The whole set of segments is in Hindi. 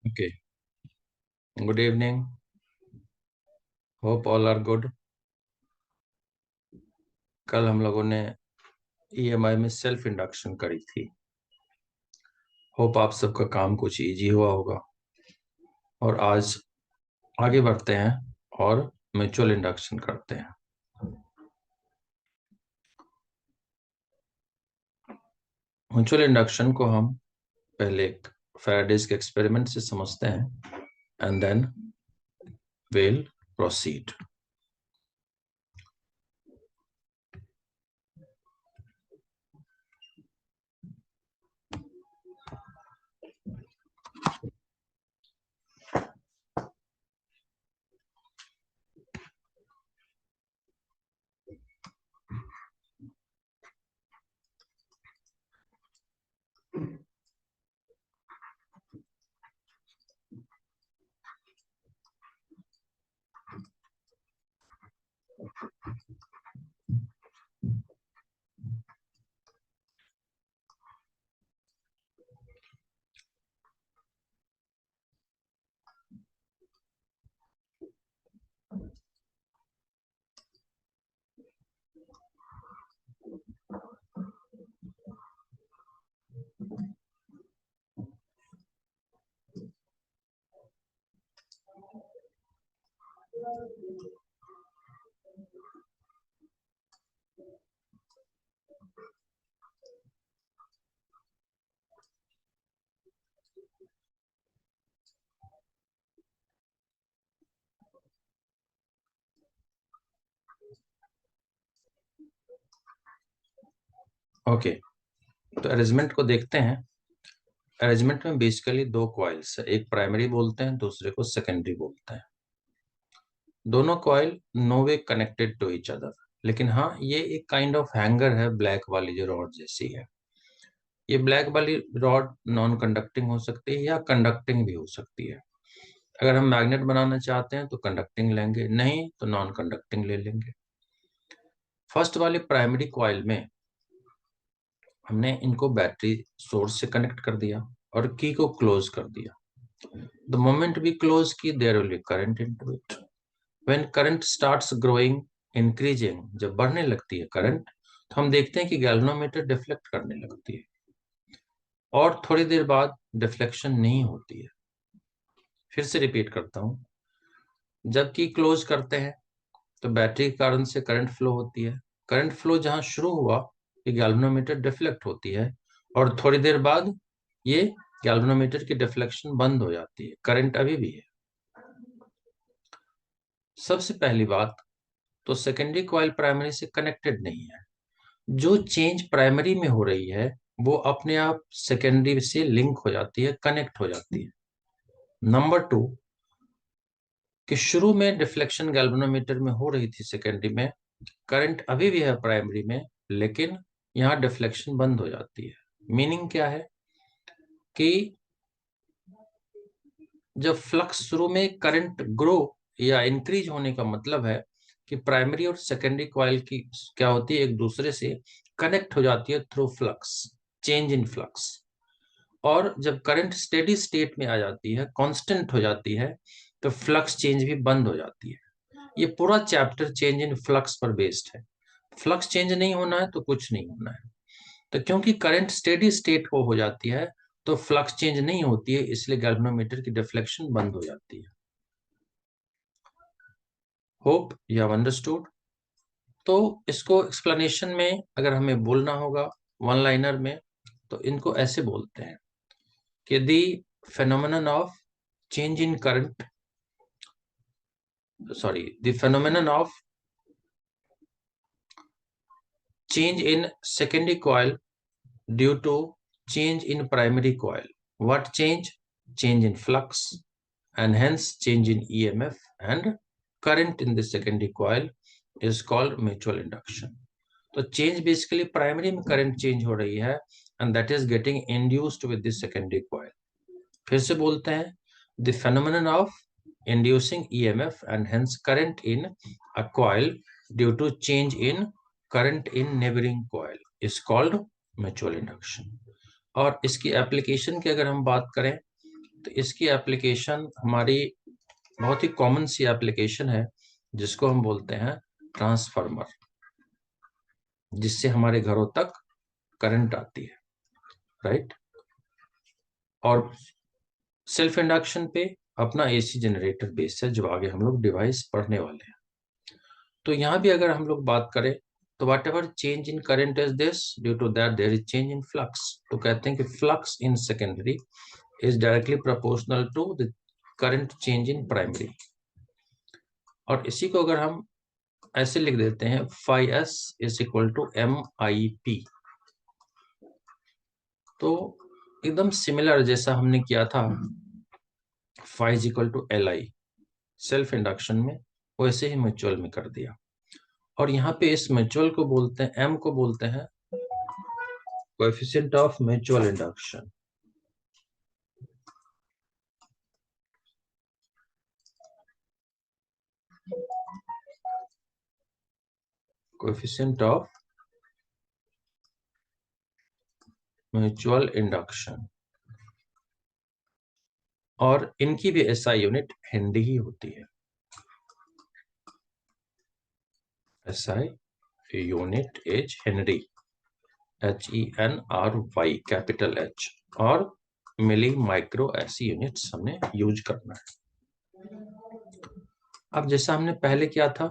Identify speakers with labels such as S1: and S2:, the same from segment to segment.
S1: Okay. Good evening. Hope all are good. कल हम लोगों ने EMI में सेल्फ इंडक्शन करी थी। होप आप सबका काम कुछ इजी हुआ होगा। और आज आगे बढ़ते हैं और म्यूचुअल इंडक्शन करते हैं। म्यूचुअल इंडक्शन को हम पहले एक फैराडेज के एक्सपेरिमेंट से समझते हैं and then will proceed. Okay, तो अरेंजमेंट को देखते हैं। अरेंजमेंट में बेसिकली दो कॉइल्स है, एक प्राइमरी बोलते हैं, दूसरे को सेकेंडरी बोलते हैं। दोनों coil no way connected to each other, लेकिन हाँ, ये एक काइंड ऑफ हैंगर है, ब्लैक वाली जो रॉड जैसी है। ये ब्लैक वाली रॉड नॉन कंडक्टिंग हो सकती है या कंडक्टिंग भी हो सकती है। अगर हम मैग्नेट बनाना चाहते हैं तो कंडक्टिंग लेंगे, नहीं तो नॉन कंडक्टिंग ले लेंगे। फर्स्ट वाले प्राइमरी कॉइल में हमने इनको बैटरी सोर्स से कनेक्ट कर दिया और की को क्लोज कर दिया। द मोमेंट वी क्लोज की, there will be current into it. When current starts growing, increasing, जब बढ़ने लगती है करंट, तो हम देखते हैं कि गैल्वेनोमीटर डिफ्लेक्ट करने लगती है और थोड़ी देर बाद डिफ्लेक्शन नहीं होती है। फिर से रिपीट करता हूं, जब की क्लोज करते हैं तो बैटरी के कारण से करंट फ्लो होती है। करंट फ्लो जहां शुरू हुआ, ये गैल्वेनोमीटर डिफ्लेक्ट होती है और थोड़ी देर बाद ये गैल्वेनोमीटर की डिफ्लेक्शन बंद हो जाती है, करंट अभी भी है। सबसे पहली बात तो सेकेंडरी कॉइल प्राइमरी से कनेक्टेड नहीं है। जो चेंज प्राइमरी में हो रही है वो अपने आप सेकेंडरी से लिंक हो जाती है, कनेक्ट हो जाती है। नंबर टू, कि शुरू में डिफ्लेक्शन गैल्वेनोमीटर में हो रही थी सेकेंडरी में, करंट अभी भी है प्राइमरी में, लेकिन यहाँ डिफ्लेक्शन बंद हो जाती है। मीनिंग क्या है कि जब फ्लक्स शुरू में करंट ग्रो या इंक्रीज होने का मतलब है कि प्राइमरी और सेकेंडरी कॉइल की क्या होती है, एक दूसरे से कनेक्ट हो जाती है through flux, change in flux. और जब करंट स्टेडी स्टेट में आ जाती है, कांस्टेंट हो जाती है, तो फ्लक्स चेंज भी बंद हो जाती है। ये पूरा चैप्टर चेंज इन फ्लक्स पर बेस्ड है। फ्लक्स चेंज नहीं होना है तो कुछ नहीं होना है। तो क्योंकि करंट स्टेडी स्टेट को हो जाती है तो फ्लक्स चेंज नहीं होती है, इसलिए गैल्वेनोमीटर की डिफ्लेक्शन बंद हो जाती है। Hope you have understood. तो इसको एक्सप्लेनेशन में अगर हमें बोलना होगा वन लाइनर में, तो इनको ऐसे बोलते हैं कि the phenomenon of change in current, the phenomenon of change in secondary coil due to change in primary coil. What change? Change in flux, and hence change in EMF and current in the secondary coil is called mutual induction. तो चेंज बेसिकली प्राइमरी में करंट चेंज हो रही है and that is getting induced with the secondary coil. फिर से बोलते हैं, the phenomenon of inducing EMF and hence current in a coil due to change in current in neighboring coil is called mutual induction। और इसकी एप्लीकेशन की अगर हम बात करें तो इसकी एप्लीकेशन हमारी बहुत ही कॉमन सी एप्लीकेशन है, जिसको हम बोलते हैं ट्रांसफार्मर, जिससे हमारे घरों तक करंट आती है, राइट। और सेल्फ इंडक्शन पे अपना एसी जनरेटर बेस है, जो आगे हम लोग डिवाइस पढ़ने वाले हैं। तो यहाँ भी अगर हम लोग बात करें तो whatever change in current is this, due to that there is change in flux. तो कहते हैं कि flux in secondary is directly proportional to the current change in primary. और इसी को अगर हम ऐसे लिख देते हैं, phi S is equal to M I P. तो एकदम सिमिलर जैसा हमने किया था phi is equal to L I self induction में, वैसे ही म्यूचुअल में कर दिया। और यहाँ पे इस म्यूचुअल को बोलते हैं, एम को बोलते हैं coefficient of mutual induction. Coefficient of mutual induction. और इनकी भी एसआई यूनिट हेनरी ही होती है। SI unit is Henry, HENRY capital H, और मिली माइक्रो ऐसी यूनिट्स हमने यूज करना है। अब जैसा हमने पहले किया था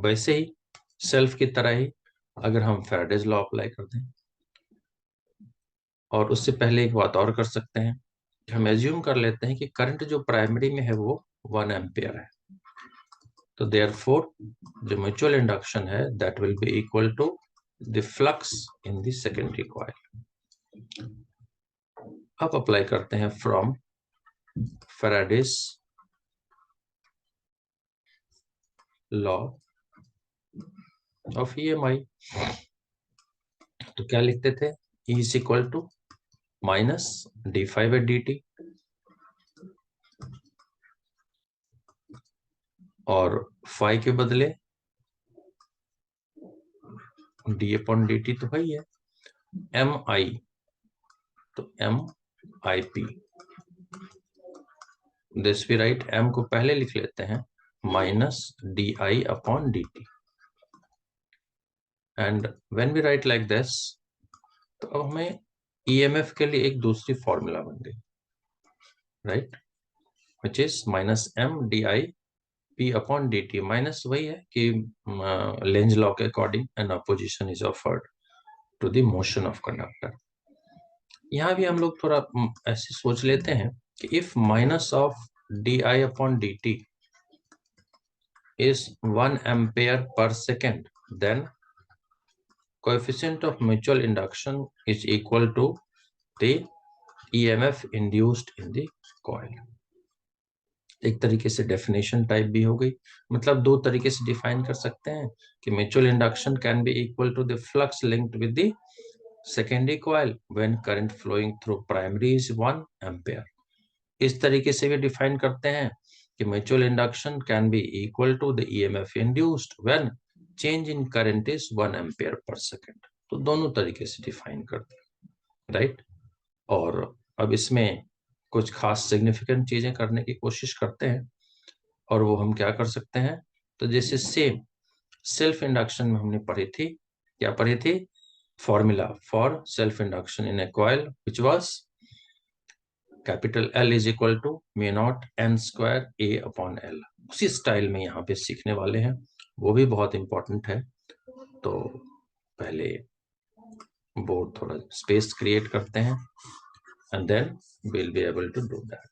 S1: वैसे ही सेल्फ की तरह ही अगर हम फैराडेज लॉ अप्लाई कर दें, और उससे पहले एक बात और कर सकते हैं कि हम एज्यूम कर लेते हैं कि करंट जो प्राइमरी में है वो 1 एम्पियर है। तो देयरफॉर जो म्यूचुअल इंडक्शन है that will be equal to the flux in the secondary coil. अब अप्लाई करते हैं from Faraday's law of EMI। तो क्या लिखते थे, E is equal to minus d5/dt, और फाई के बदले d/dt तो वही है, MI, तो MIP। This we write, M को पहले लिख लेते हैं minus DI/dt, and when we write like this, तो अब हमें EMF के लिए एक दूसरी फॉर्मूला बन गई, right, which is minus MDI/P/dt। Minus वही है कि लेंज लॉ के according an opposition is offered to the motion of conductor. यहाँ भी हम लोग थोड़ा ऐसे सोच लेते हैं कि if minus of DI/dt is 1 ampere per second, then coefficient of mutual induction is equal to the EMF induced in the coil। एक तरीके से डेफिनेशन टाइप भी हो गई, मतलब दो तरीके से डिफाइन कर सकते हैं कि mutual induction can be equal to the flux linked with the secondary coil when current flowing through primary is 1 ampere. इस तरीके से भी डिफाइन करते हैं कि mutual induction can be equal to the EMF induced when change in current is 1 ampere per second. तो दोनों तरीके से डिफाइन करते हैं, राइट। और अब इसमें कुछ खास सिग्निफिकेंट चीजें करने की कोशिश करते हैं, और वो हम क्या कर सकते हैं। तो जैसे सेम सेल्फ इंडक्शन में हमने पढ़ी थी, क्या पढ़ी थी, formula for self induction in a coil which was capital L is equal to μ0 n² A/L। उसी स्टाइल में यहाँ पे सीखने वाले हैं, वो भी बहुत इंपॉर्टेंट है। तो पहले बोर्ड थोड़ा स्पेस क्रिएट करते हैं, and then we'll be able to do that.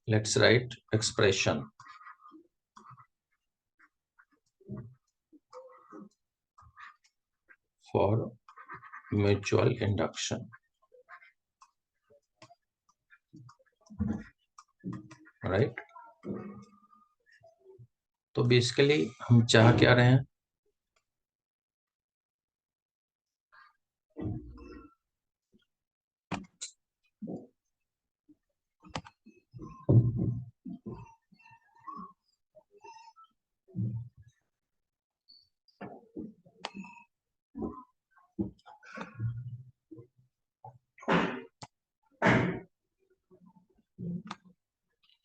S1: Let's write expression for mutual induction, right? तो बेसिकली हम चाह क्या रहे हैं,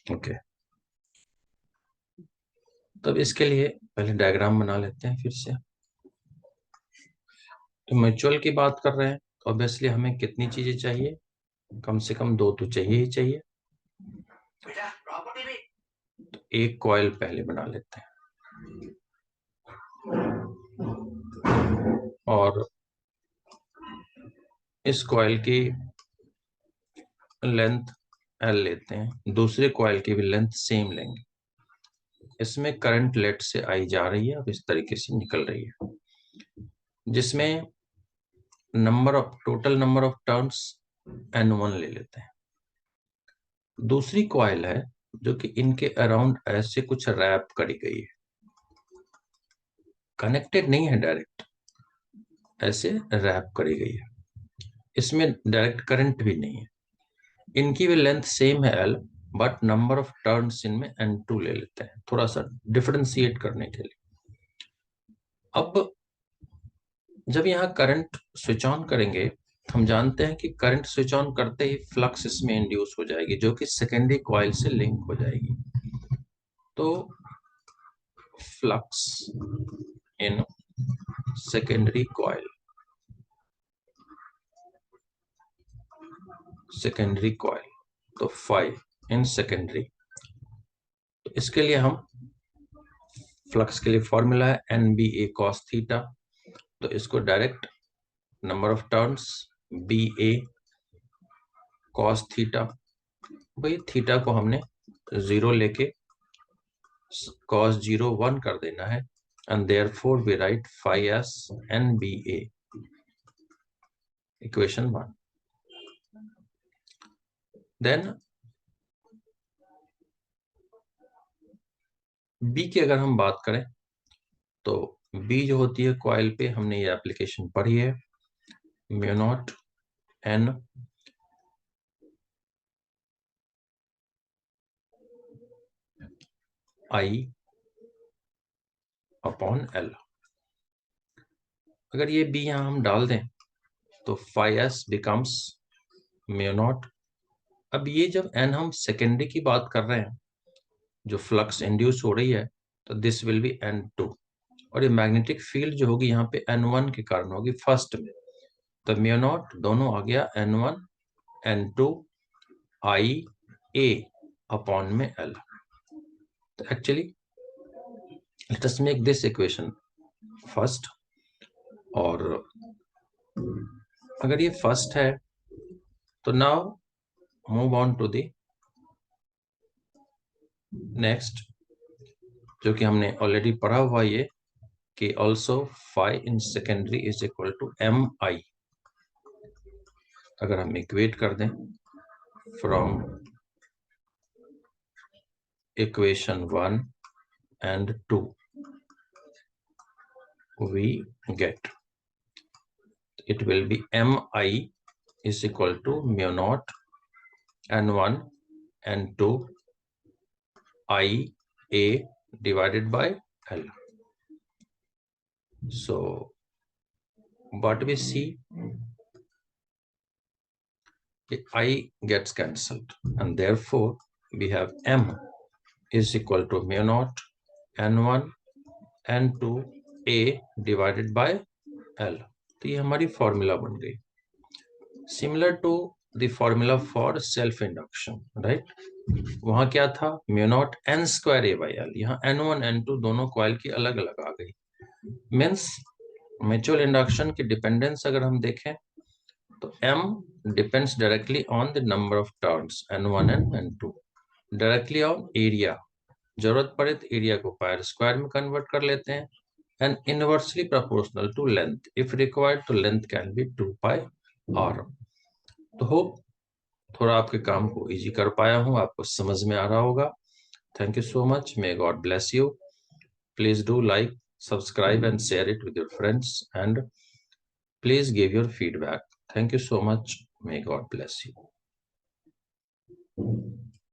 S1: ओके, तब इसके लिए पहले डायग्राम बना लेते हैं फिर से। तो म्यूचुअल की बात कर रहे हैं तो ऑब्वियसली हमें कितनी चीजें चाहिए, कम से कम 2 तो चाहिए ही चाहिए। तो एक कॉइल पहले बना लेते हैं और इस कॉइल की लेंथ L लेते हैं, दूसरे कॉइल की भी लेंथ सेम लेंगे। इसमें करंट लेट से आई जा रही है और इस तरीके से निकल रही है, जिसमें total number of turns N1 ले लेते हैं। दूसरी कॉइल है जो कि इनके अराउंड ऐसे कुछ रैप करी गई है, कनेक्टेड नहीं है डायरेक्ट, ऐसे रैप करी गई है। इसमें डायरेक्ट करंट भी नहीं है। इनकी भी लेंथ सेम है L, but number of turns इनमें N2 ले लेते हैं, थोड़ा सा डिफरेंशिएट करने के लिए। अब जब यहाँ करंट स्विच ऑन करेंगे, हम जानते हैं कि करंट स्विच ऑन करते ही फ्लक्स इसमें इंड्यूस हो जाएगी, जो कि सेकेंडरी कॉइल से लिंक हो जाएगी। तो फ्लक्स इन सेकेंडरी कॉइल, तो फाई इन सेकेंडरी। तो इसके लिए हम फ्लक्स के लिए फॉर्मूला है NBA cos थीटा, तो इसको direct number of turns BA cos theta, भाई थीटा को हमने 0 लेके cos 0 1 कर देना है, and therefore we write phi as NBA, equation 1. Then B की अगर हम बात करें तो B जो होती है कॉइल पे, हमने ये एप्लीकेशन पढ़ी है, mu naught N I upon L। अगर ये B यहां हम डाल दें तो phi s becomes mu naught. अब ये जब N हम सेकेंडरी की बात कर रहे हैं, जो फ्लक्स इंड्यूस हो रही है, तो दिस विल बी N2, और ये मैग्नेटिक फील्ड जो होगी यहाँ पे N1 के कारण होगी फर्स्ट में, तो म्यू नॉट दोनों आ गया N1 N2 I A upon में L। तो actually let us make this equation first, और अगर ये फर्स्ट है तो now move on to the next, जो कि हमने ऑलरेडी पढ़ा हुआ ये कि also phi in secondary is equal to MI। अगर हम इक्वेट कर दें from equation 1 and 2, we get it will be MI is equal to mu naught N1 N2 IA divided by L. So what we see, I gets cancelled, and therefore we have M is equal to mu naught N1 N2 A divided by L। तो ये हमारी फॉर्मूला बन गई, similar to the formula for self induction, right. वहां क्या था, mu naught N square A by L, यहाँ N1 N2 दोनों कॉइल की अलग अलग आ गई। मीन्स म्यूचुअल इंडक्शन की डिपेंडेंस अगर हम देखें तो M depends directly on the number of turns N1 and N2, directly on area, जरूरत पड़े तो एरिया को पायर स्क्वायर में कन्वर्ट कर लेते हैं, and inversely proportional to length, if required तो length can be 2 pi r। तो होप थोड़ा आपके काम को इजी कर पाया हूं, आपको समझ में आ रहा होगा। Thank you so much, may God bless you. Please do like, subscribe and share it with your friends, and Please give your feedback. Thank you so much. May God bless you.